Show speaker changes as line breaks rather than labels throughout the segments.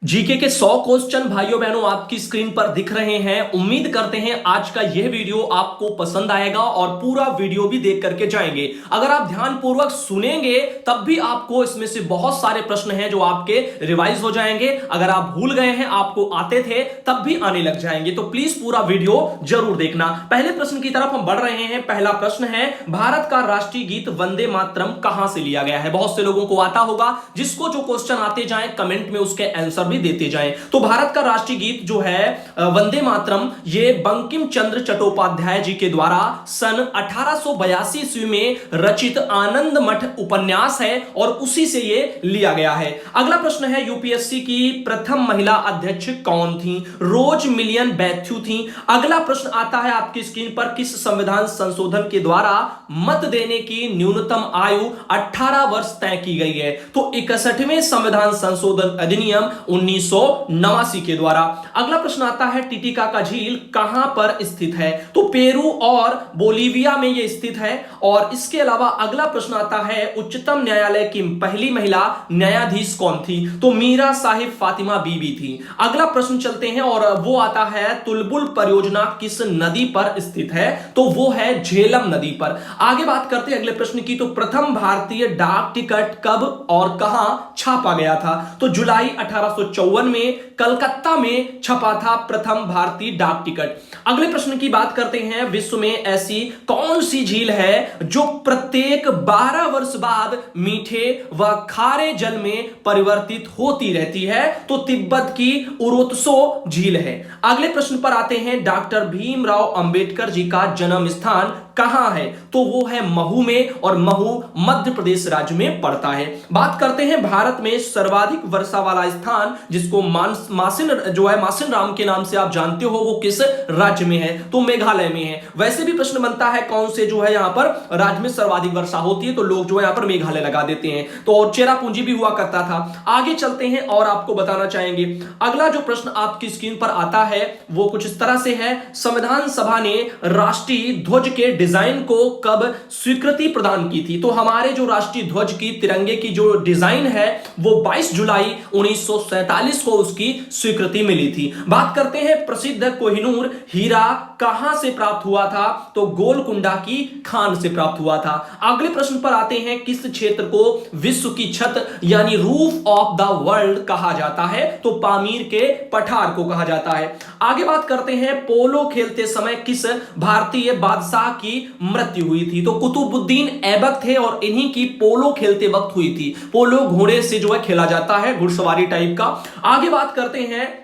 GK के 100 question भाइयों बहनों आपकी स्क्रीन पर दिख रहे हैं। उम्मीद करते हैं आज का यह वीडियो आपको पसंद आएगा और पूरा वीडियो भी देख करके जाएंगे। अगर आप ध्यानपूर्वक सुनेंगे तब भी आपको इसमें से बहुत सारे प्रश्न हैं जो आपके रिवाइज हो जाएंगे। अगर आप भूल गए हैं, आपको आते थे तब भी आने लग जाएंगे, तो प्लीज पूरा वीडियो जरूर देखना। पहले प्रश्न की तरफ हम बढ़ रहे हैं। पहला प्रश्न है, भारत का राष्ट्रीय गीत वंदे मातरम कहां से लिया गया है? बहुत से लोगों को आता होगा, जिसको जो क्वेश्चन आते जाए कमेंट में उसके आंसर भी देते जाएं। तो भारत का राष्ट्रीय गीत जो है वंदे मातरम, ये बंकिम चंद्र चट्टोपाध्याय जी के द्वारा सन 1882 ईस्वी में रचित आनंद मठ उपन्यास है और उसी से ये लिया गया है। अगला प्रश्न है, यूपीएससी की प्रथम महिला अध्यक्ष कौन थी? रोज मिलियन बैथ्यू थी। अगला प्रश्न आता है आपकी स्क्रीन पर, किस संविधान संशोधन के द्वारा मत देने की न्यूनतम आयु 18 वर्ष तय की गई है? तो 61वें संविधान संशोधन अधिनियम 1989 के द्वारा। अगला प्रश्न आता है, टिटिकाका झील कहां पर स्थित है? तो पेरू और बोलीविया में यह स्थित है। और इसके अलावा अगला प्रश्न आता है, उच्चतम न्यायालय की पहली महिला न्यायाधीश कौन थी? तो मीरा साहिब फातिमा बीबी थी। अगला प्रश्न चलते हैं और वो आता है, तुलबुल परियोजना किस नदी पर स्थित है? तो वो है झेलम नदी पर। आगे बात करते हैं अगले प्रश्न की, तो प्रथम भारतीय डाक टिकट कब और कहां छापा गया था? तो जुलाई 1854 में कलकत्ता में छपा था प्रथम भारतीय डाक टिकट। अगले प्रश्न की बात करते हैं, विश्व में ऐसी कौन सी झील है जो प्रत्येक 12 वर्ष बाद मीठे व खारे जल में परिवर्तित होती रहती है? तो तिब्बत की उरोत्सो झील है। अगले प्रश्न पर आते हैं, डॉक्टर भीमराव अंबेडकर जी का जन्म स्थान कहां है? तो वो है महू में, और महू मध्य प्रदेश राज्य में पड़ता है। बात करते हैं, भारत में सर्वाधिक वर्षा वाला स्थान जिसको मासिन जो है मासिन राम के नाम से आप जानते हो, वो किस राज्य में है? तो मेघालय में है। वैसे भी प्रश्न बनता है कौन से जो है यहां पर राज्य में सर्वाधिक वर्षा होती है, तो लोग जो है यहां पर मेघालय लगा देते हैं। तो और चेरापूंजी भी हुआ करता था। आगे चलते हैं और आपको बताना चाहेंगे। अगला जो प्रश्न आपकी स्क्रीन पर आता है वो कुछ इस तरह से है, संविधान सभा ने राष्ट्रीय ध्वज के डिजाइन को कब स्वीकृति प्रदान की थी? तो हमारे जो राष्ट्रीय ध्वज की, तिरंगे की जो डिजाइन है वो 22 जुलाई 1947 को उसकी स्वीकृति मिली थी। बात करते हैं, प्रसिद्ध कोहिनूर हीरा कहां से प्राप्त हुआ था? तो गोलकुंडा की खान से प्राप्त हुआ था। अगले प्रश्न पर आते हैं, किस क्षेत्र को विश्व की छत यानी रूफ ऑफ द वर्ल्ड कहा जाता है? तो पामीर के पठार को कहा जाता है। आगे बात करते हैं, पोलो खेलते समय किस भारतीय बादशाह की मृत्यु हुई थी? तो कुतुबुद्दीन ऐबक थे और इन्हीं की पोलो खेलते वक्त हुई थी। पोलो घोड़े से जो है खेला जाता है, घुड़सवारी टाइप का। आगे बात करते हैं,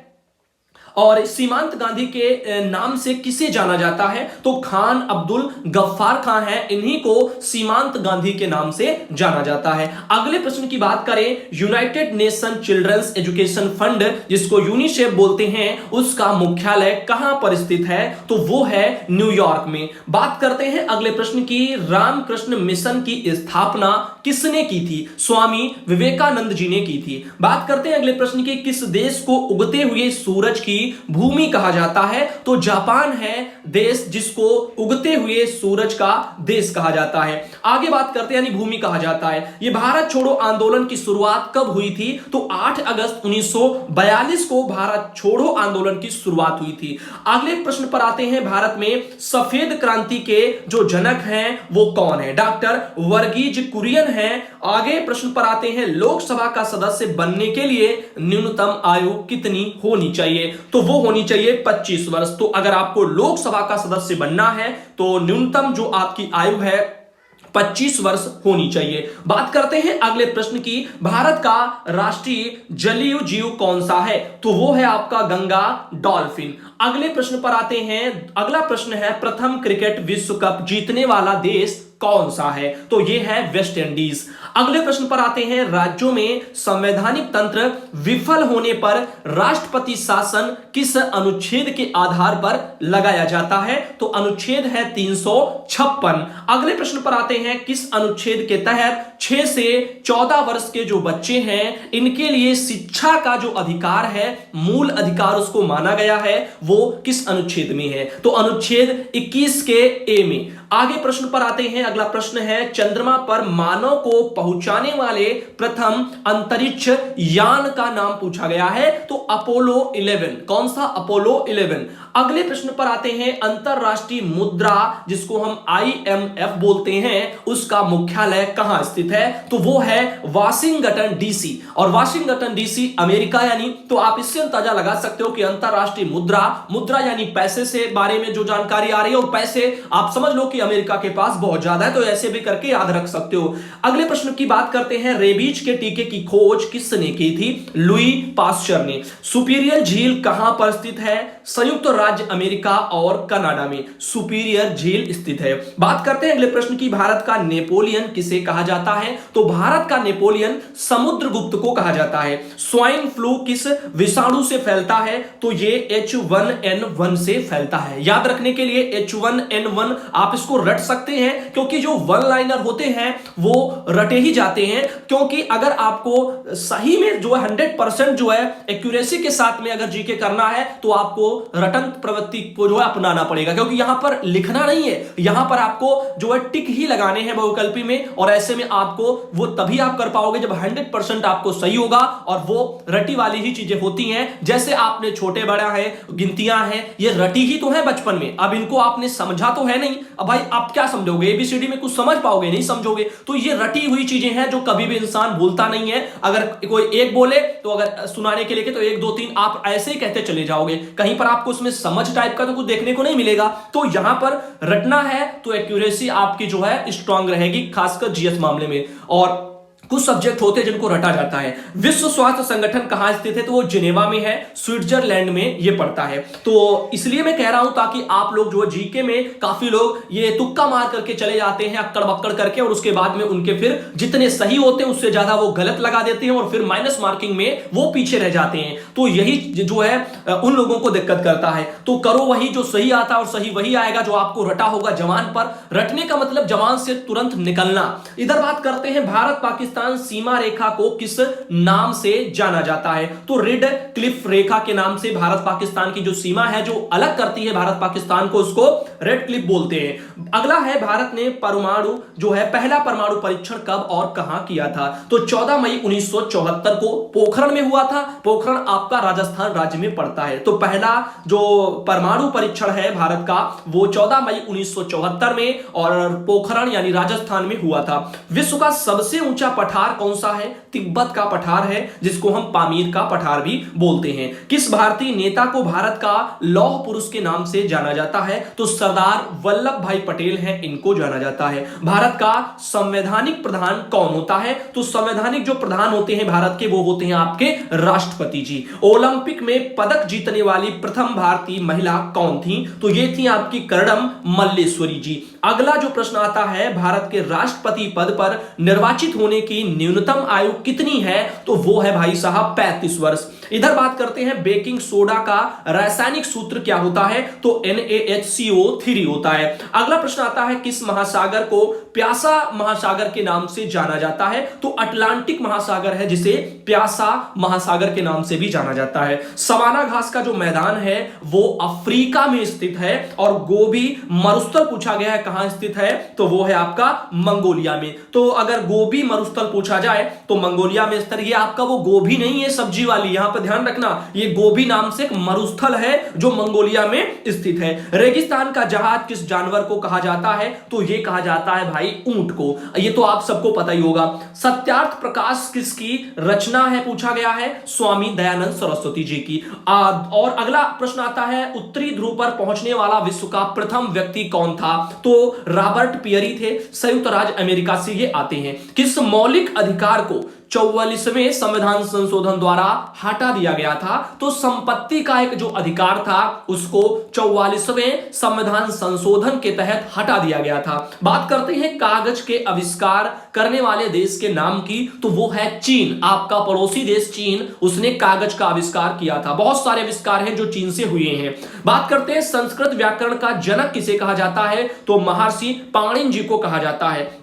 और सीमांत गांधी के नाम से किसे जाना जाता है? तो खान अब्दुल गफ्फार खान है, इन्हीं को सीमांत गांधी के नाम से जाना जाता है। अगले प्रश्न की बात करें, United Nation children's education fund जिसको यूनिसेफ बोलते हैं, उसका मुख्यालय कहां पर स्थित है? तो वो है न्यूयॉर्क में। बात करते हैं अगले प्रश्न की, रामकृष्ण मिशन की स्थापना किसने की थी? स्वामी विवेकानंद जी ने की थी। बात करते हैं अगले प्रश्न की, किस देश को उगते हुए सूरज की भूमि कहा जाता है? तो जापान है देश जिसको उगते हुए सूरज का देश कहा जाता है। आगे बात करते हैं, यानी भूमि कहा जाता है। यह भारत छोड़ो आंदोलन की शुरुआत कब हुई थी? तो 8 अगस्त 1942 को भारत छोड़ो आंदोलन की शुरुआत हुई थी। अगले प्रश्न पर आते हैं, भारत में सफेद क्रांति के जो जनक हैं वो कौन है? डॉक्टर वर्गीज कुरियन है। आगे प्रश्न पर आते हैं, लोकसभा का सदस्य बनने के लिए न्यूनतम आयु कितनी होनी चाहिए? तो वो होनी चाहिए 25 वर्ष। तो अगर आपको लोकसभा का सदस्य बनना है तो न्यूनतम जो आपकी आयु है 25 वर्ष होनी चाहिए। बात करते हैं अगले प्रश्न की, भारत का राष्ट्रीय जलीय जीव कौन सा है? तो वो है आपका गंगा डॉल्फिन। अगले प्रश्न पर आते हैं। अगला प्रश्न है, प्रथम क्रिकेट विश्व कप जीतने वाला देश कौन सा है? तो यह है वेस्ट इंडीज। अगले प्रश्न पर आते हैं, राज्यों में संवैधानिक तंत्र विफल होने पर राष्ट्रपति शासन किस अनुच्छेद के आधार पर लगाया जाता है? तो अनुच्छेद है 356। अगले प्रश्न पर आते हैं, किस अनुच्छेद के तहत 6 से 14 वर्ष के जो बच्चे हैं इनके लिए शिक्षा का जो अधिकार है, मूल अधिकार उसको माना गया है, वो किस अनुच्छेद में है? तो अनुच्छेद 21 के ए में। आगे प्रश्न पर आते हैं, अगला प्रश्न है, चंद्रमा पर मानव को पहुंचाने वाले प्रथम अंतरिक्ष यान का नाम पूछा गया है, तो अपोलो 11। कौन सा? अपोलो 11। अगले प्रश्न पर आते हैं, अंतरराष्ट्रीय मुद्रा जिसको हम IMF बोलते हैं, उसका मुख्यालय कहां स्थित है? तो वो है वाशिंगटन डीसी। और वाशिंगटन डीसी अमेरिका यानी, तो आप इससे अंदाजा लगा सकते हो कि अंतरराष्ट्रीय मुद्रा यानी पैसे से बारे में जो जानकारी आ रही है, और पैसे आप समझ लो कि अमेरिका के पास बहुत ज्यादा है, तो ऐसे भी करके याद रख सकते हो। अगले प्रश्न की बात करते हैं, रेबीज के टीके की खोज किसने की थी? लुई पास्चर ने। सुपीरियर झील कहां पर स्थित है? संयुक्त राज्य अमेरिका और कनाडा में सुपीरियर झील स्थित है। बात करते हैं अगले प्रश्न की, भारत का नेपोलियन किसे कहा जाता है? तो भारत का नेपोलियन समुद्रगुप्त को कहा जाता है। स्वाइन फ्लू किस विषाणु से फैलता है? तो ये H1N1 से फैलता है। याद रखने के लिए H1N1 आप इसको रट सकते हैं, क्योंकि जो वन लाइनर होते हैं वो रटे ही जाते हैं, क्योंकि अगर आपको सही में जो है 100% जो है एक्यूरेसी के साथ में अगर जीके करना है, तो आपको रटन प्रवृत्ति को जो है अपनाना पड़ेगा, क्योंकि यहां पर लिखना नहीं है, यहां पर आपको जो है टिक ही लगाने हैं बहुविकल्पी में, और ऐसे में आपको वो तभी आप कर पाओगे जब 100% आपको सही होगा, और वो रटी वाली ही चीजें होती हैं। जैसे आपने छोटे बड़ा है, गिनतियां हैं, ये रटी ही तो है बचपन में, अब इनको आपने समझा तो है नहीं, अब भाई आप क्या समझोगे? ABCD में कुछ समझ पाओगे? नहीं समझोगे। तो ये रटी हुई चीजें हैं जो कभी भी इंसान भूलता नहीं है। अगर कोई एक बोले तो अगर सुनाने के लिए तो 1 2 3 आप ऐसे ही कहते चले जाओगे, कहीं पर आपको उसमें समझ टाइप का तो कुछ देखने को नहीं मिलेगा। तो यहां पर रटना है तो एक्यूरेसी आपकी जो है स्ट्रांग रहेगी, खासकर जीएस मामले में। और कुछ सब्जेक्ट होते हैं जिनको रटा जाता है। विश्व स्वास्थ्य संगठन कहां स्थित है? तो वो जिनेवा में है, स्विट्जरलैंड में ये पड़ता है। तो इसलिए मैं कह रहा हूं ताकि आप लोग जो जीके में काफी लोग ये तुक्का मार करके चले जाते हैं, अक्कड़ बक्कड़ करके, और उसके बाद में उनके फिर जितने सही होते हैं उससे ज्यादा वो गलत लगा देते हैं, और फिर माइनस मार्किंग में वो पीछे रह जाते हैं। तो यही जो है उन लोगों को दिक्कत करता है। तो करो वही जो सही आता है, और सही वही आएगा जो आपको रटा होगा जवान पर। रटने का मतलब जवान से तुरंत निकलना। इधर बात करते हैं, भारत पाकिस्तान सीमा रेखा को किस नाम से जाना जाता है? तो रेड क्लिफ रेखा के नाम से भारत पाकिस्तान की जो सीमा है, जो अलग करती है भारत पाकिस्तान को, उसको रेड क्लिफ बोलते हैं। अगला है, भारत ने परमाणु जो है पहला परमाणु परीक्षण कब और कहां किया था? तो 14 मई 1974 को पोखरण में हुआ था। पोखरण आपका राजस्थान राज्य में पड़ता है। तो पहला जो परमाणु परीक्षण है भारत का, वो 14 मई 1974 में और पोखरण यानी राजस्थान में हुआ था। विश्व का सबसे ऊंचा पठार कौन सा है? तिब्बत का पठार है, जिसको हम पामीर का पठार भी बोलते हैं। किस भारतीय नेता को भारत का लौह पुरुष के नाम से जाना जाता है? तो सरदार वल्लभ भाई पटेल हैं, इनको जाना जाता है। भारत का संवैधानिक प्रधान कौन होता है? तो संवैधानिक जो प्रधान होते हैं भारत के, वो होते हैं आपके राष्ट्रपति जी। ओलंपिक में पदक जीतने वाली प्रथम भारतीय महिला कौन थी? तो ये थी आपकी कर्णम मल्लेश्वरी जी। अगला जो प्रश्न आता है, भारत के राष्ट्रपति पद पर निर्वाचित होने की न्यूनतम आयु कितनी है? तो वो है भाई साहब 35 वर्ष। इधर बात करते हैं, बेकिंग सोडा का रासायनिक सूत्र क्या होता है? तो NaHCO3 होता है। अगला प्रश्न आता है, किस महासागर को प्यासा महासागर के नाम से जाना जाता है? तो अटलांटिक महासागर है, जिसे प्यासा महासागर के नाम से भी जाना जाता है। सवाना घास का जो मैदान है वो अफ्रीका में स्थित है, और गोबी मरुस्थल पूछा गया है कहां स्थित है? तो वो है आपका मंगोलिया में। तो अगर गोबी मरुस्थल पूछा जाए तो मंगोलिया में स्थित। ये आपका वो गोभी नहीं है सब्जी वाली, यहां पर ध्यान रखना, ये गोबी नाम से एक मरुस्थल है जो मंगोलिया में स्थित है। रेगिस्तान का जहाज किस जानवर को कहा जाता है? तो ये कहा जाता है भाई ऊंट को। ये तो आप सबको पता ही होगा। सत्यार्थ प्रकाश किसकी रचना है पूछा गया है? स्वामी दयानंद सरस्वती जी की। और अगला प्रश्न आता है, उत्तरी ध्रुव पर पहुंचने वाला विश्व का प्रथम व्यक्ति कौन था? तो रॉबर्ट पियरी थे, संयुक्त राज्य अमेरिका से ये आते हैं। किस मौलिक अधिकार को 44वें संविधान संशोधन द्वारा हटा दिया गया था? तो संपत्ति का एक जो अधिकार था उसको 44वें संविधान संशोधन के तहत हटा दिया गया था। बात करते हैं कागज के आविष्कार करने वाले देश के नाम की, तो वो है चीन। आपका पड़ोसी देश चीन, उसने कागज का आविष्कार किया था। बहुत सारे आविष्कार हैं जो चीन से हुए हैं। बात करते हैं, संस्कृत व्याकरण का जनक किसे कहा जाता है? तो महर्षि पाणिनि जी को कहा जाता है।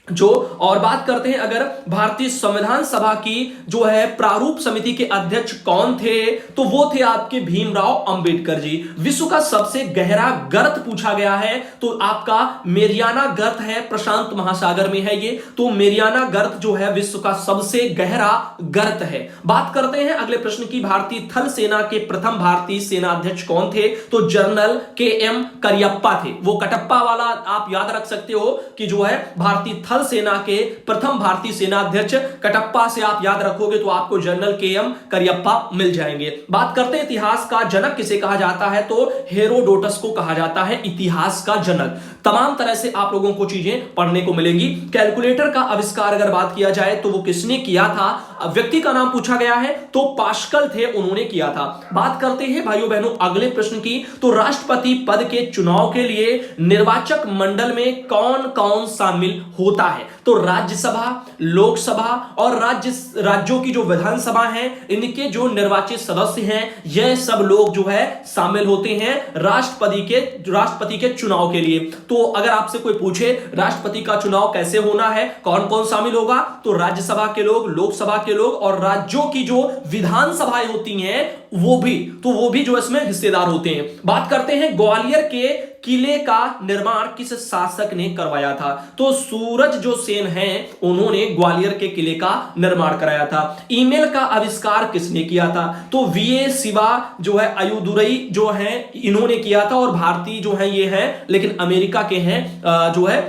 जो और बात करते हैं अगर भारतीय संविधान सभा की जो है प्रारूप समिति के अध्यक्ष कौन थे, तो वो थे आपके भीमराव अंबेडकर जी। विश्व का सबसे गहरा गर्त पूछा गया है तो आपका मेरियाना गर्त है, प्रशांत महासागर में है ये। तो मेरियाना गर्त जो है विश्व का सबसे गहरा गर्त है। बात करते हैं अगले प्रश्न की, भारतीय थल सेना के प्रथम भारतीय सेना अध्यक्ष कौन थे, तो जनरल के.एम. करियप्पा थे। वो कटप्पा वाला आप याद रख सकते हो कि जो है भारतीय थल सेना के प्रथम भारतीय सेना अध्यक्ष कटप्पा से आप याद रखोगे तो आपको जनरल के.एम. करियप्पा मिल जाएंगे। बात करते हैं इतिहास का जनक किसे कहा जाता है, तो हेरोडोटस को कहा जाता है इतिहास का जनक। तमाम तरह से आप लोगों को चीजें पढ़ने को मिलेगी। कैलकुलेटर का आविष्कार अगर बात किया जाए तो वो किसने किया था, व्यक्ति का नाम पूछा गया है तो पास्कल थे, उन्होंने किया था। बात करते हैं भाइयों बहनों अगले प्रश्न की, तो राष्ट्रपति पद के चुनाव के लिए निर्वाचक मंडल में कौन कौन शामिल होता है, तो राज्यसभा, लोकसभा और राज्यों की जो विधानसभा है इनके जो निर्वाचित सदस्य हैं यह सब लोग जो है शामिल होते हैं राष्ट्रपति के चुनाव के लिए। तो अगर आपसे कोई पूछे राष्ट्रपति का चुनाव कैसे होना है, कौन कौन शामिल होगा, तो राज्यसभा के लोग, लोकसभा के लोग और राज्यों की जो विधानसभाएं होती हैं वो भी जो इसमें हिस्सेदार होते हैं। बात करते हैं ग्वालियर के किले का निर्माण किस शासक ने करवाया था, तो सूरज जो सेन हैं उन्होंने ग्वालियर के किले का निर्माण कराया था। ईमेल का आविष्कार किसने किया था, तो वीए शिवा जो है अयुदुरई जो है इन्होंने किया था, और भारतीय जो है ये है लेकिन अमेरिका के हैं, जो है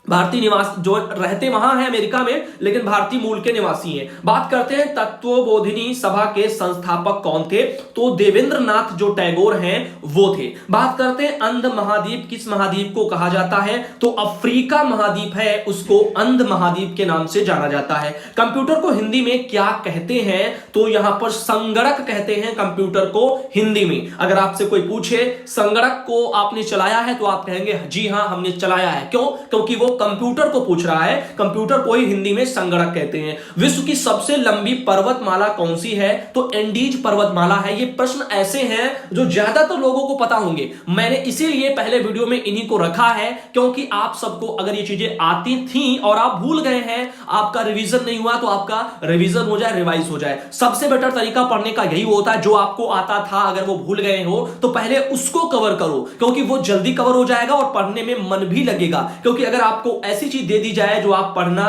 भारतीय निवास जो रहते वहां है अमेरिका में लेकिन भारतीय मूल के निवासी हैं। बात करते हैं तत्वबोधिनी सभा के संस्थापक कौन थे, तो देवेंद्रनाथ जो टैगोर हैं वो थे। बात करते हैं अंध महाद्वीप किस महाद्वीप को कहा जाता है, तो अफ्रीका महाद्वीप है उसको अंध महाद्वीप के नाम से जाना जाता है। कंप्यूटर को हिंदी में क्या कहते हैं, तो यहां पर संगणक कहते हैं कंप्यूटर को हिंदी में। अगर आपसे कोई पूछे संगणक को आपने चलाया है तो आप कहेंगे जी हां हमने चलाया है। क्यों, क्योंकि वो कंप्यूटर को पूछ रहा है, कंप्यूटर को ही हिंदी में संगणक कहते हैं। विश्व की सबसे लंबी पर्वतमाला कौन सी है, तो एंडीज पर्वतमाला है। ये प्रश्न ऐसे हैं जो ज्यादातर लोगों को पता होंगे, मैंने इसीलिए पहले वीडियो में इन्हीं को रखा है क्योंकि आप सबको अगर ये चीजें आती थी और आप भूल गए हैं, आपका रिवीजन नहीं हुआ तो आपका रिवीजन हो जाए, रिवाइज हो जाए। सबसे बेटर तरीका पढ़ने का यही होता है, जो आपको आता था अगर वो भूल गए हो तो पहले उसको कवर करो क्योंकि वो जल्दी कवर हो जाएगा और पढ़ने में मन भी लगेगा। क्योंकि अगर आपको ऐसी चीज दे दी जाए जो आप पढ़ना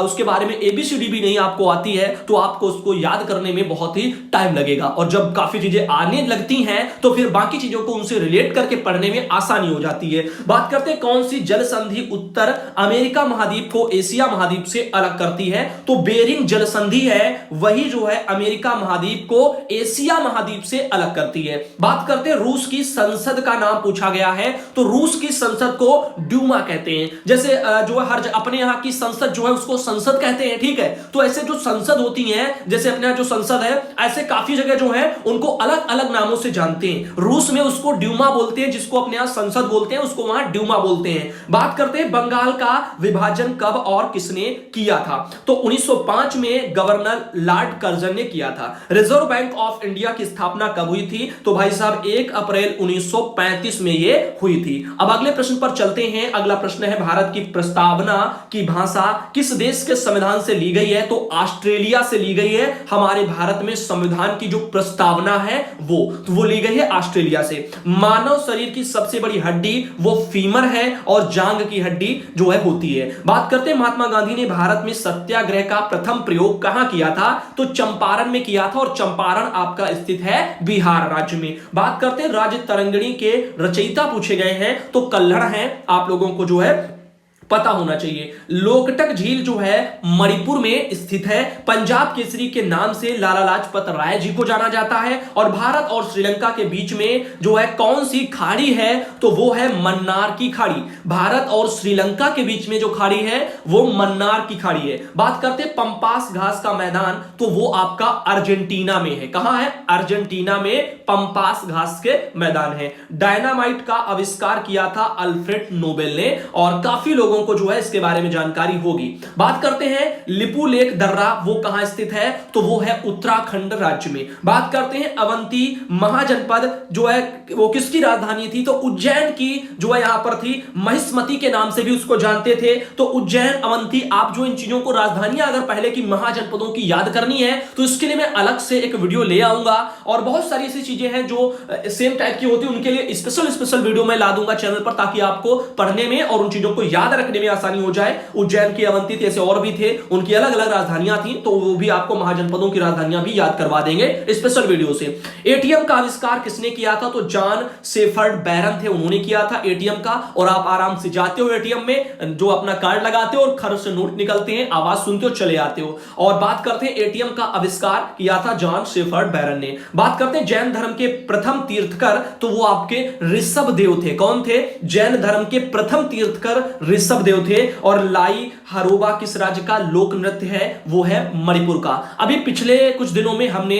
उसके बारे में एबीसीडी भी नहीं आपको आती है तो आपको उसको याद करने में बहुत ही टाइम लगेगा, और जब काफी चीजें आने लगती हैं तो फिर बाकी चीजों को उनसे रिलेट करके पढ़ने में आसानी हो जाती है। बात करते हैं कौन सी जल संधि उत्तर अमेरिका महाद्वीप को एशिया महाद्वीप से अलग करती है, तो बेरिंग जल संधि है वही जो है अमेरिका महाद्वीप को एशिया महाद्वीप से अलग करती है। बात करते हैं रूस की संसद का नाम पूछा गया है, तो रूस की संसद को ड्यूमा कहते हैं। जैसे जो हर अपने यहाँ की संसद जो है उसको संसद कहते हैं, ठीक है। तो ऐसे जो संसद होती हैं, जैसे अपने यहाँ जो संसद है, ऐसे काफी जगह जो है उनको अलग अलग नामों से जानते हैं। रूस में उसको ड्यूमा बोलते हैं, जिसको अपने यहाँ संसद बोलते हैं उसको वहां ड्यूमा बोलते हैं। बात करते हैं बंगाल का विभाजन कब और किसने किया था, तो 1905 में गवर्नर लॉर्ड कर्जन ने किया था। रिजर्व बैंक ऑफ इंडिया की स्थापना कब हुई थी, तो भाई साहब 1 अप्रैल 1935 में ये हुई थी। अब अगले प्रश्न पर चलते हैं। अगला प्रश्न है भारत की प्रस्तावना की भाषा किस देश के संविधान से ली गई है, तो ऑस्ट्रेलिया से ली गई है। हमारे भारत में संविधान की जो प्रस्तावना है वो ली गई है ऑस्ट्रेलिया से। मानव शरीर की सबसे बड़ी हड्डी वो फीमर है और जांग की हड्डी जो है होती है। बात करते हैं महात्मा गांधी ने भारत में सत्याग्रह का प्रथम प्रयोग कहां किया था, तो चंपारण में किया था, और चंपारण आपका स्थित है बिहार राज्य में। बात करते हैं राज्य तरंगिणी के रचयिता पूछे गए हैं, तो कल्हड़ हैं, आप लोगों को जो है पता होना चाहिए। लोकटक झील जो है मणिपुर में स्थित है। पंजाब केसरी के नाम से लाला लाजपत राय जी को जाना जाता है। और भारत और श्रीलंका के बीच में जो है कौन सी खाड़ी है, तो वो है मन्नार की खाड़ी। भारत और श्रीलंका के बीच में जो खाड़ी है वो मन्नार की खाड़ी है। बात करते हैं पंपास घास का मैदान, तो वो आपका अर्जेंटीना में है। कहां है, अर्जेंटीना में पंपास घास के मैदान है। डायनामाइट का आविष्कार किया था अल्फ्रेड नोबेल ने, और काफी लोगों लोगों को जो है इसके बारे में जानकारी होगी। बात करते हैं लिपुलेख दर्रा, वो कहां स्थित है, तो वो है उत्तराखंड राज्य में। बात करते हैं अवंती महाजनपद जो है वो किसकी राजधानी थी, तो उज्जैन की जो है यहां पर थी, महिष्मती के नाम से भी उसको जानते थे। तो उज्जैन, अवंती, आप जो इन चीजों को राजधानियां अगर पहले की महाजनपदों की याद करनी है तो इसके लिए मैं अलग से एक वीडियो ले आऊंगा, और बहुत सारी ऐसी चीजें हैं जो सेम टाइप की होती है, उनके लिए स्पेशल वीडियो मैं ला दूंगा चैनल पर, ताकि आपको पढ़ने में और उन चीजों को याद रखने में आसानी हो जाए। उज्जैन की, अवंती थी, ऐसे और भी थे, उनकी अलग अलग राजधानियां थी, तो वो भी आपको महाजनपदों की राजधानियां भी याद करवा देंगे स्पेशल वीडियो से। एटीएम का आविष्कार किसने किया था, तो जॉन शेफर्ड बैरन थे, उन्होंने किया था एटीएम का। और आप आराम से जाते हो एटीएम में, जो अपना कार्ड लगाते हो और खर्च से नोट निकलते हैं, आवाज सुनते हो, चले आते हो। और बात करते हैं एटीएम का आविष्कार किया था जॉन शेफर्ड बैरन ने। बात करते हैं जैन धर्म के प्रथम तीर्थकर, तो वो आपके ऋषभ देव थे। कौन थे, जैन धर्म के प्रथम तीर्थकर ऋषभ देव थे। और लाई हरोबा किस राज्य का लोक नृत्य है, वो है मणिपुर का। अभी पिछले कुछ दिनों में हमने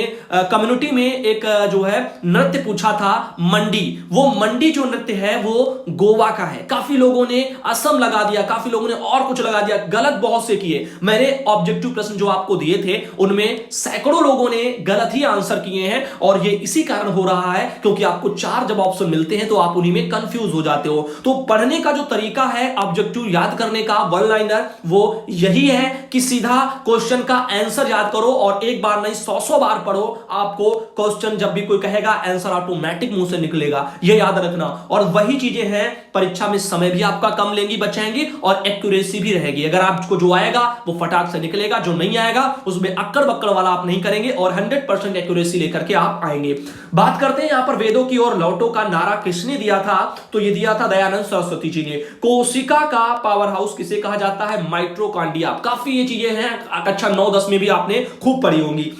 कम्युनिटी में एक जो है नृत्य पूछा था, मंडी। वो मंडी जो नृत्य है वो गोवा का है। काफी लोगों ने असम लगा दिया, काफी लोगों ने और कुछ लगा दिया, गलत बहुत से किए। मैंने ऑब्जेक्टिव प्रश्न जो आपको दिए थे उनमें सैकड़ों लोगों ने गलत ही आंसर किए हैं, और ये इसी कारण हो रहा है क्योंकि आपको 4 जब ऑप्शन मिलते हैं तो आप उन्हीं में कंफ्यूज हो जाते हो। तो पढ़ने का जो तरीका है ऑब्जेक्टिव याद करने का, वन लाइनर, वो यही है कि सीधा क्वेश्चन का आंसर याद करो और एक बार नहीं 100 बार पढ़ो। आपको क्वेश्चन जब भी कोई कहेगा आंसर ऑटोमेटिक मुंह से निकलेगा, ये याद रखना। और वही चीजें हैं, परीक्षा में समय भी आपका कम लेंगी, बचाएंगी, और एक्यूरेसी भी रहेगी। अगर आपको जो आएगा वो फटाक से निकलेगा, जो नहीं आएगा उसमें अक्कड़ बक्कड़ वाला आप नहीं करेंगे, और 100% एक्यूरेसी लेकर के आप आएंगे। बात करते हैं यहां पर वेदों की ओर लौटो का नारा किसने दिया था, तो ये दिया था दयानंद सरस्वती जी ने। कोशिका का पावर हाउस किसे कहा जाता है, माइटोकॉन्ड्रिया। काफी ये चीजें हैं, कक्षा 9-10 में भी आपने खूब पढ़ी होंगी।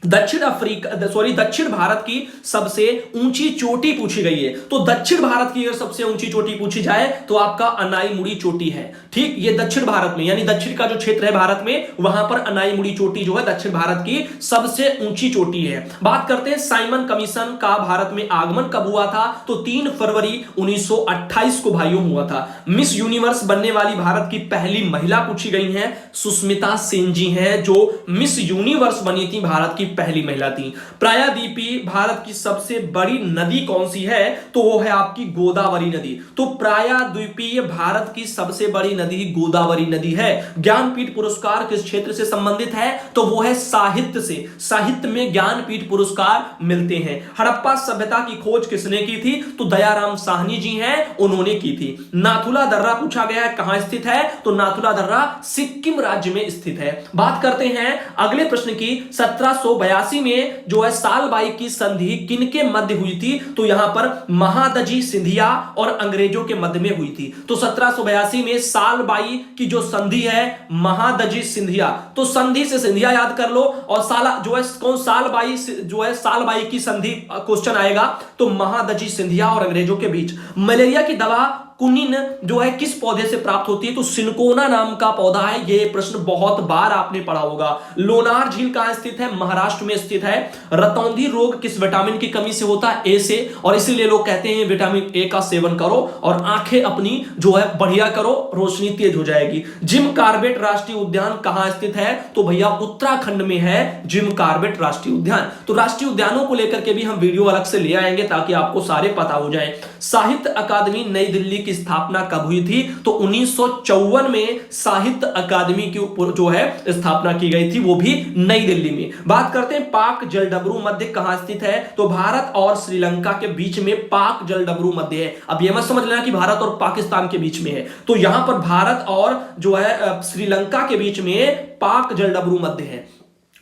दक्षिण भारत की सबसे ऊंची चोटी पूछी गई है, तो दक्षिण भारत की अगर सबसे ऊंची चोटी पूछी जाए तो आपका अनाईमुड़ी चोटी है। ठीक, ये दक्षिण भारत में, यानी दक्षिण का जो क्षेत्र है भारत में, वहां पर अनाईमुड़ी चोटी जो है दक्षिण भारत की सबसे ऊंची चोटी है। बात करते हैं साइमन कमीशन का भारत में आगमन कब हुआ था, तो 3 फरवरी 1928 को भाइयों हुआ था। मिस यूनिवर्स बनने वाली भारत की पहली महिला पूछी गई है, सुष्मिता सेन जी हैं, जो मिस यूनिवर्स बनी थी, भारत की पहली महिला थी। प्रायद्वीपी भारत की सबसे बड़ी नदी कौन सी है, तो वो है आपकी गोदावरी नदी। तो प्रायद्वीपीय भारत की सबसे बड़ी नदी गोदावरी नदी है। ज्ञानपीठ पुरस्कार किस क्षेत्र से संबंधित है, तो वो है साहित्य से। साहित्य में ज्ञानपीठ पुरस्कार मिलते हैं। हड़प्पा सभ्यता की खोज किसने की थी, तो दयाराम साहनी जी हैं, उन्होंने की थी। नाथुला दर्रा पूछा गया है, कहां स्थित है, तो नाथुला दर्रा सिक्किम राज्य में स्थित है। बात करते हैं अगले प्रश्न की। 1782 में जो है सालबाई की संधि किनके मध्य हुई थी, तो यहां पर महादजी सिंधिया और अंग्रेजों के मध्य में हुई थी। तो 1782 में सालबाई की जो संधि है महादजी सिंधिया, तो संधि से सिंधिया याद कर लो, और साला जो है कौन, सालबाई जो है सालबाई की संधि क्वेश्चन आएगा, तो महादजी सिंधिया और अंग्रेजों के बीच। मलेरिया की दवा कुनिन जो है किस पौधे से प्राप्त होती है, तो सिनकोना नाम का पौधा है। यह प्रश्न बहुत बार आपने पढ़ा होगा। लोनार झील कहां स्थित है, महाराष्ट्र में स्थित है। रतौंधी रोग किस विटामिन की कमी से होता है, ए से, और इसीलिए लोग कहते हैं विटामिन ए का सेवन करो और आंखें अपनी जो है बढ़िया करो, रोशनी तेज हो जाएगी। जिम कार्बेट राष्ट्रीय उद्यान कहां स्थित है, तो भैया उत्तराखंड में है जिम कार्बेट राष्ट्रीय उद्यान। तो राष्ट्रीय उद्यानों को लेकर के भी हम वीडियो अलग से ले आएंगे ताकि आपको सारे पता हो जाए। साहित्य अकादमी नई दिल्ली की स्थापना कब हुई थी, तो 1954 में साहित्य अकादमी की जो है स्थापना की गई थी, वो भी नई दिल्ली में। बात करते हैं पाक जलडमरू मध्य कहां स्थित है, तो भारत और श्रीलंका के बीच में पाक जलडमरू मध्य है। अब यह मत समझ लेना कि भारत और पाकिस्तान के बीच में है, तो यहां पर भारत और जो है श्रीलंका के बीच में पाक जलडमरू मध्य है।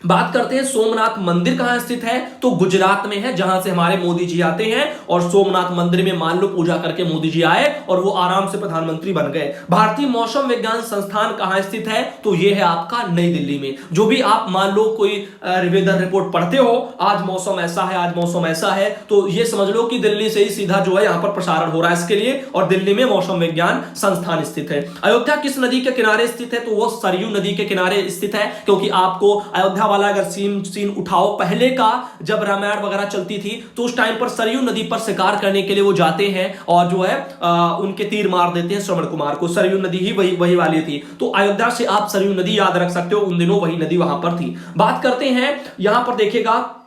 बात करते हैं सोमनाथ मंदिर कहां स्थित है, तो गुजरात में है, जहां से हमारे मोदी जी आते हैं। और सोमनाथ मंदिर में मान लो पूजा करके मोदी जी आए और वो आराम से प्रधानमंत्री बन गए। भारतीय मौसम विज्ञान संस्थान कहां स्थित है, तो ये है आपका नई दिल्ली में। जो भी आप मान लो कोई वेदर रिपोर्ट पढ़ते हो, आज मौसम ऐसा है, आज मौसम ऐसा है, तो ये समझ लो कि दिल्ली से ही सीधा जो है यहां पर प्रसारण हो रहा है इसके लिए, और दिल्ली में मौसम विज्ञान संस्थान स्थित है। अयोध्या किस नदी के किनारे स्थित है, तो वो सरयू नदी के किनारे स्थित है, क्योंकि आपको अयोध्या वाला अगर सीन उठाओ, पहले का जब रामायण वगैरह चलती थी तो उस टाइम पर सरयू नदी पर शिकार करने के लिए वो जाते हैं और जो है उनके तीर मार देते हैं श्रवण कुमार को। सरयू नदी ही वही वाली थी। तो अयोध्या से आप सरयू नदी याद रख सकते हो, उन दिनों वही नदी वहां पर थी। बात करते हैं यहां पर देखिएगा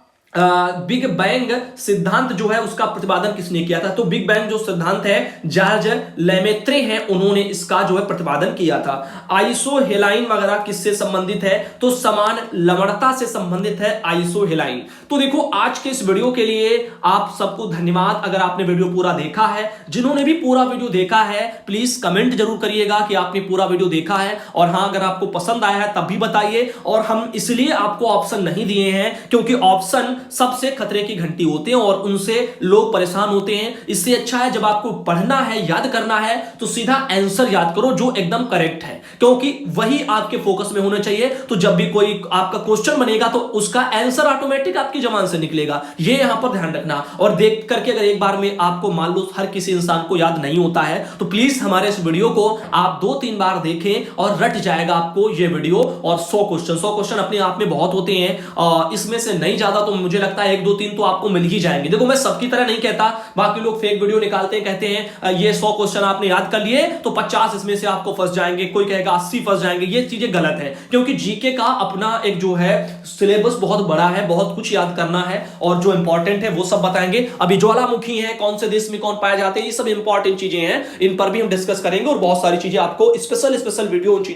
बिग बैंग सिद्धांत जो है उसका प्रतिपादन किसने किया था? तो बिग बैंग जो सिद्धांत है जॉर्ज लेमेत्रे हैं, उन्होंने इसका जो है प्रतिपादन किया था। आइसोहेलाइन वगैरह किससे संबंधित है? तो समान लवणता से संबंधित है आइसोहेलाइन। तो देखो आज के इस वीडियो के लिए आप सबको धन्यवाद, अगर आपने वीडियो पूरा देखा है। जिन्होंने भी पूरा वीडियो देखा है प्लीज कमेंट जरूर करिएगा कि आपने पूरा वीडियो देखा है, और हां अगर आपको पसंद आया है तब भी बताइए। और हम इसलिए आपको ऑप्शन नहीं दिए हैं क्योंकि ऑप्शन सबसे खतरे की घंटी होते हैं और उनसे लोग परेशान होते हैं। इससे अच्छा है जब आपको पढ़ना है, याद करना है, तो सीधा आंसर याद करो जो एकदम करेक्ट है, क्योंकि वही आपके फोकस में होना चाहिए। तो जब भी कोई आपका क्वेश्चन बनेगा तो उसका आंसर ऑटोमेटिक आपकी जबान से निकलेगा, ये यहां पर ध्यान रखना। और देख करके अगर एक बार में आपको मान लो हर किसी इंसान को याद नहीं होता है तो प्लीज हमारे इस वीडियो को आप 2-3 बार देखें और रट जाएगा आपको ये वीडियो। और 100 क्वेश्चन अपने आप में बहुत होते हैं, इसमें से नहीं ज्यादा तो मुझे लगता है 1-2-3 तो आपको मिल ही जाएंगे। देखो मैं सबकी तरह नहीं कहता, बाकी लोग फेक वीडियो निकालते हैं, कहते हैं ये 100 क्वेश्चन आपने याद कर लिए तो 50 इसमें से आपको फंस जाएंगे, कोई कहेगा 80 फंस जाएंगे। ये चीजें गलत है, क्योंकि जीके का अपना एक जो है सिलेबस बहुत बड़ा है, बहुत कुछ याद करना है और जो इंपॉर्टेंट है वो सब बताएंगे। अभी ज्वालामुखी है, कौन से देश में कौन पाए जाते हैं, ये सब इंपॉर्टेंट चीजें हैं, इन पर भी हम डिस्कस करेंगे और बहुत सारी चीजें आपको स्पेशल वीडियो उन चीजों